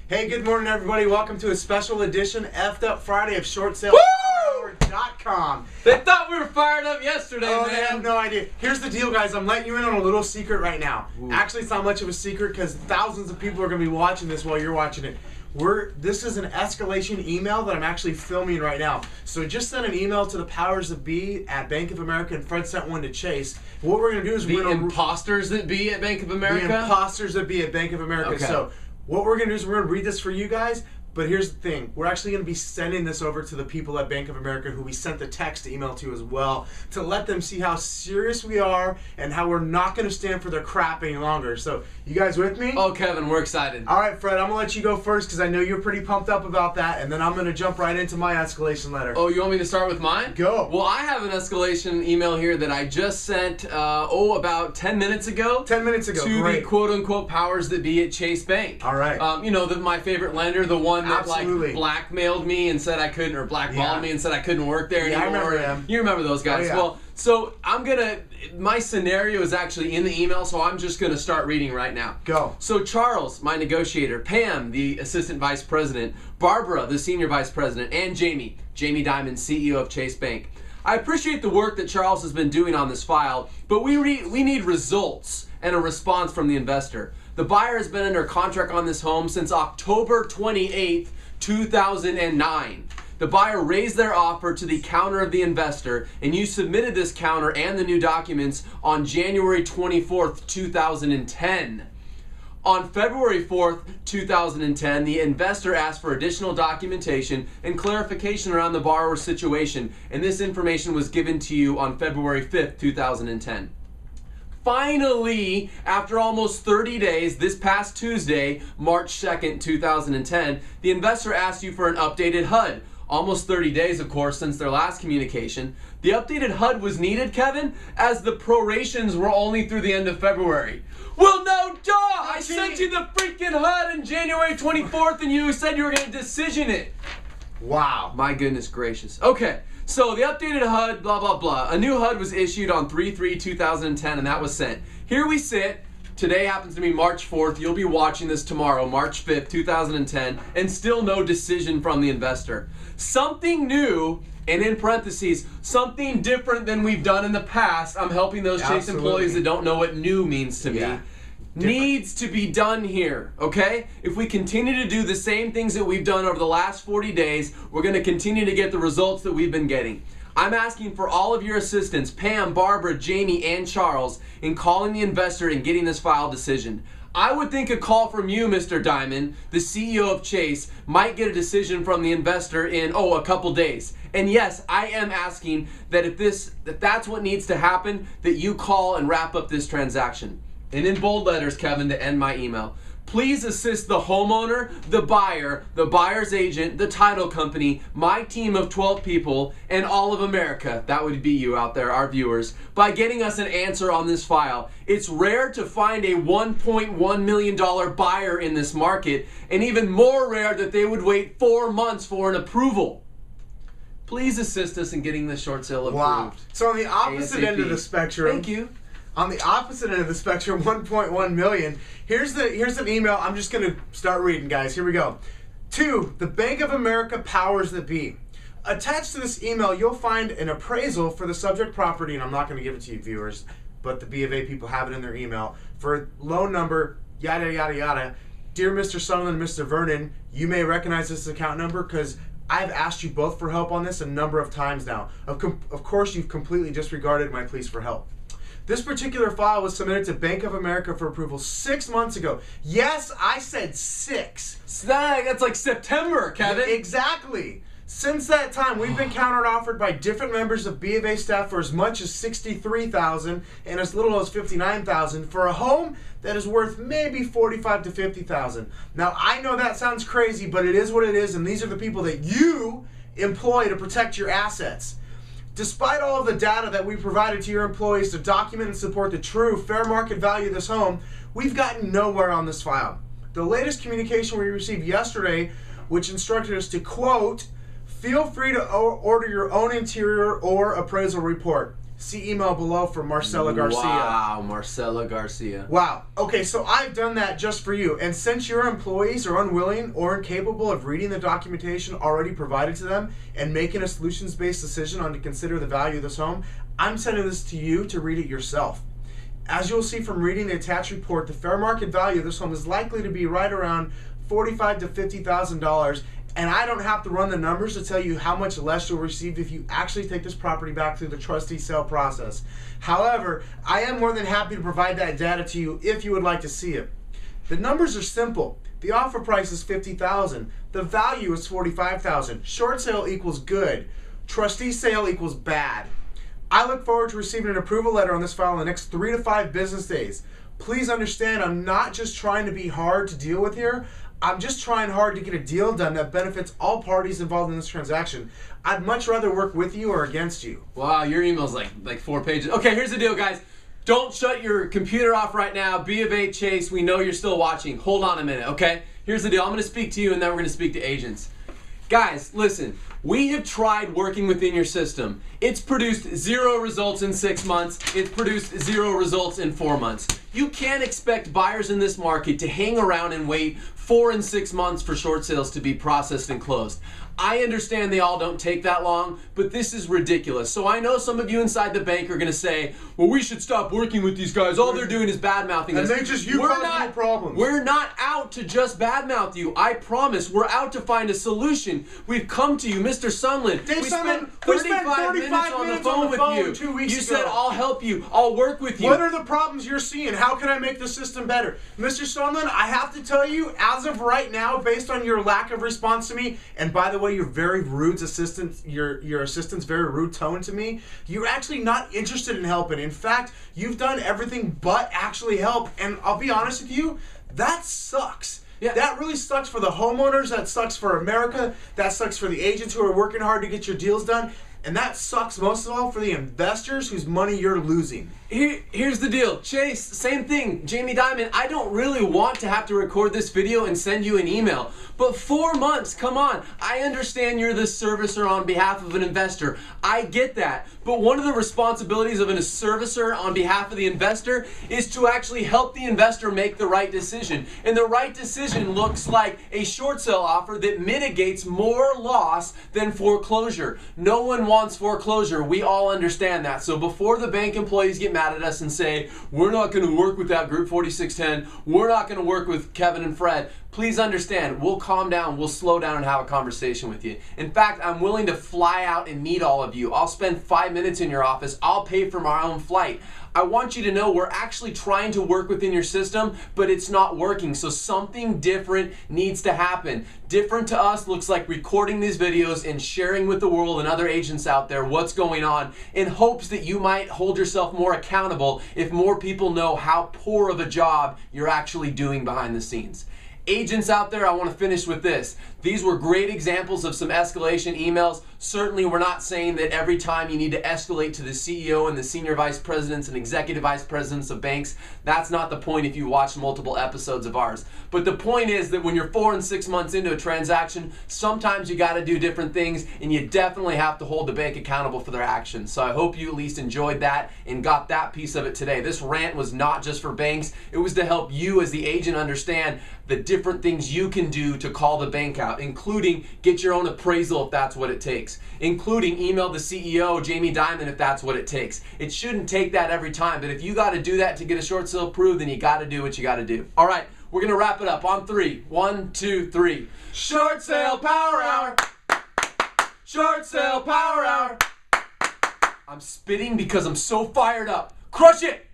Hey, good morning, everybody. Welcome to a special edition F'd Up Friday of ShortSalePower.com. They thought we were fired up yesterday, man. They have no idea. Here's the deal, guys. I'm letting you in on a little secret right now. Ooh. Actually, it's not much of a secret because thousands of people are going to be watching this while you're watching it. This is an escalation email that I'm actually filming right now. So just send an email to the powers that be at Bank of America, and Fred sent one to Chase. What we're going to do is the imposters that be at Bank of America? The imposters that be at Bank of America. Okay. So what we're going to do is we're going to read this for you guys. But here's the thing. We're actually going to be sending this over to the people at Bank of America who we sent the text email to as well, to let them see how serious we are and how we're not going to stand for their crap any longer. So, you guys with me? Oh, Kevin, we're excited. All right, Fred, I'm going to let you go first because I know you're pretty pumped up about that, and then I'm going to jump right into my escalation letter. Oh, you want me to start with mine? Go. Well, I have an escalation email here that I just sent, about 10 minutes ago. 10 minutes ago, to great. the quote-unquote powers that be at Chase Bank. All right. You know, my favorite lender, the one that, Absolutely. Blackmailed me and said I couldn't, or blackballed me and said I couldn't work there anymore. I remember them. You remember those guys. Oh, yeah. Well, so my scenario is actually in the email, so I'm just going to start reading right now. Go. So Charles, my negotiator, Pam, the assistant vice president, Barbara, the senior vice president, and Jamie Dimon, CEO of Chase Bank. I appreciate the work that Charles has been doing on this file, but we need results and a response from the investor. The buyer has been under contract on this home since October 28th, 2009. The buyer raised their offer to the counter of the investor, and you submitted this counter and the new documents on January 24th, 2010. On February 4th, 2010, the investor asked for additional documentation and clarification around the borrower's situation, and this information was given to you on February 5th, 2010. Finally, after almost 30 days, this past Tuesday, March 2nd, 2010, the investor asked you for an updated HUD. Almost 30 days, of course, since their last communication. The updated HUD was needed, Kevin, as the prorations were only through the end of February. Well, no, duh! I sent you the freaking HUD on January 24th, and you said you were going to decision it. Wow. My goodness gracious. Okay. So the updated HUD, blah, blah, blah. A new HUD was issued on 3/3/2010, and that was sent. Here we sit. Today happens to be March 4th. You'll be watching this tomorrow, March 5th, 2010, and still no decision from the investor. Something new, and in parentheses, something different than we've done in the past. I'm helping those Chase employees that don't know what new means to me. Needs to be done here, okay? If we continue to do the same things that we've done over the last 40 days, we're going to continue to get the results that we've been getting. I'm asking for all of your assistance, Pam, Barbara, Jamie, and Charles, in calling the investor and getting this file decision. I would think a call from you, Mr. Dimon, the CEO of Chase, might get a decision from the investor in, a couple days. And yes, I am asking that if that's what needs to happen, that you call and wrap up this transaction. And in bold letters, Kevin, to end my email, please assist the homeowner, the buyer, the buyer's agent, the title company, my team of 12 people, and all of America, that would be you out there, our viewers, by getting us an answer on this file. It's rare to find a $1.1 million buyer in this market, and even more rare that they would wait 4 months for an approval. Please assist us in getting this short sale approved. Wow. So on the opposite end of the spectrum. Thank you. On the opposite end of the spectrum, 1.1 million. Here's an email. I'm just going to start reading, guys. Here we go. To the Bank of America powers that be. Attached to this email, you'll find an appraisal for the subject property, and I'm not going to give it to you, viewers, but the B of A people have it in their email, for loan number, yada, yada, yada. Dear Mr. Sutherland and Mr. Vernon, you may recognize this account number because I've asked you both for help on this a number of times now. Of course, you've completely disregarded my pleas for help. This particular file was submitted to Bank of America for approval 6 months ago. Yes, I said 6. That's like September, Kevin. Exactly. Since that time, we've been counter-offered by different members of B of A staff for as much as $63,000 and as little as $59,000 for a home that is worth maybe $45,000 to $50,000. Now, I know that sounds crazy, but it is what it is, and these are the people that you employ to protect your assets. Despite all of the data that we provided to your employees to document and support the true fair market value of this home, we've gotten nowhere on this file. The latest communication we received yesterday, which instructed us to, quote, feel free to order your own interior or appraisal report. See email below from Marcela Garcia. Wow, Marcela Garcia. Wow. Okay, so I've done that just for you. And since your employees are unwilling or incapable of reading the documentation already provided to them and making a solutions-based decision on to consider the value of this home, I'm sending this to you to read it yourself. As you'll see from reading the attached report, the fair market value of this home is likely to be right around $45,000 to $50,000. And I don't have to run the numbers to tell you how much less you'll receive if you actually take this property back through the trustee sale process. However, I am more than happy to provide that data to you if you would like to see it. The numbers are simple. The offer price is $50,000. The value is $45,000. Short sale equals good. Trustee sale equals bad. I look forward to receiving an approval letter on this file in the next 3 to 5 business days. Please understand, I'm not just trying to be hard to deal with here. I'm just trying hard to get a deal done that benefits all parties involved in this transaction. I'd much rather work with you or against you. Wow, your email's like 4 pages. Okay, here's the deal, guys. Don't shut your computer off right now. B of A Chase, we know you're still watching. Hold on a minute, okay? Here's the deal. I'm going to speak to you, and then we're going to speak to agents. Guys, listen. We have tried working within your system. It's produced 0 results in 6 months. It's produced 0 results in 4 months. You can't expect buyers in this market to hang around and wait 4 and 6 months for short sales to be processed and closed. I understand they all don't take that long, but this is ridiculous. So I know some of you inside the bank are going to say, well, we should stop working with these guys. All they're doing is bad-mouthing us. And they just, you cause no problems. We're not out to just bad-mouth you. I promise. We're out to find a solution. We've come to you, Mr. Sunland. Dave we Sunland, spent 35 minutes on the phone with you. 2 weeks you ago. said, I'll help you. I'll work with you. What are the problems you're seeing? How can I make the system better? Mr. Sunland, I have to tell you, as of right now, based on your lack of response to me, and by the way, you're very rude assistant, your assistant's very rude tone to me, you're actually not interested in helping. In fact, you've done everything but actually help, and I'll be honest with you, that sucks. Yeah. That really sucks for the homeowners, that sucks for America, that sucks for the agents who are working hard to get your deals done, and that sucks most of all for the investors whose money you're losing. Here's the deal. Chase, same thing. Jamie Dimon, I don't really want to have to record this video and send you an email. But 4 months, come on. I understand you're the servicer on behalf of an investor. I get that. But one of the responsibilities of a servicer on behalf of the investor is to actually help the investor make the right decision. And the right decision looks like a short sale offer that mitigates more loss than foreclosure. No one wants foreclosure. We all understand that. So before the bank employees get mad at us and say, we're not going to work with that group 4610, we're not going to work with Kevin and Fred, please understand, we'll calm down, we'll slow down and have a conversation with you. In fact, I'm willing to fly out and meet all of you. I'll spend 5 minutes in your office. I'll pay for my own flight. I want you to know we're actually trying to work within your system, but it's not working. So something different needs to happen. Different to us looks like recording these videos and sharing with the world and other agents out there what's going on in hopes that you might hold yourself more accountable if more people know how poor of a job you're actually doing behind the scenes. Agents out there, I want to finish with this. These were great examples of some escalation emails. Certainly, we're not saying that every time you need to escalate to the CEO and the senior vice presidents and executive vice presidents of banks. That's not the point if you watch multiple episodes of ours. But the point is that when you're 4 and 6 months into a transaction, sometimes you got to do different things, and you definitely have to hold the bank accountable for their actions. So I hope you at least enjoyed that and got that piece of it today. This rant was not just for banks. It was to help you as the agent understand the different things you can do to call the bank out, including get your own appraisal if that's what it takes, including email the CEO, Jamie Dimon, if that's what it takes. It shouldn't take that every time, but if you got to do that to get a short sale approved, then you got to do what you got to do. All right, we're going to wrap it up on 3. 1, 2, 3. Short sale power hour. Short sale power hour. I'm spitting because I'm so fired up. Crush it.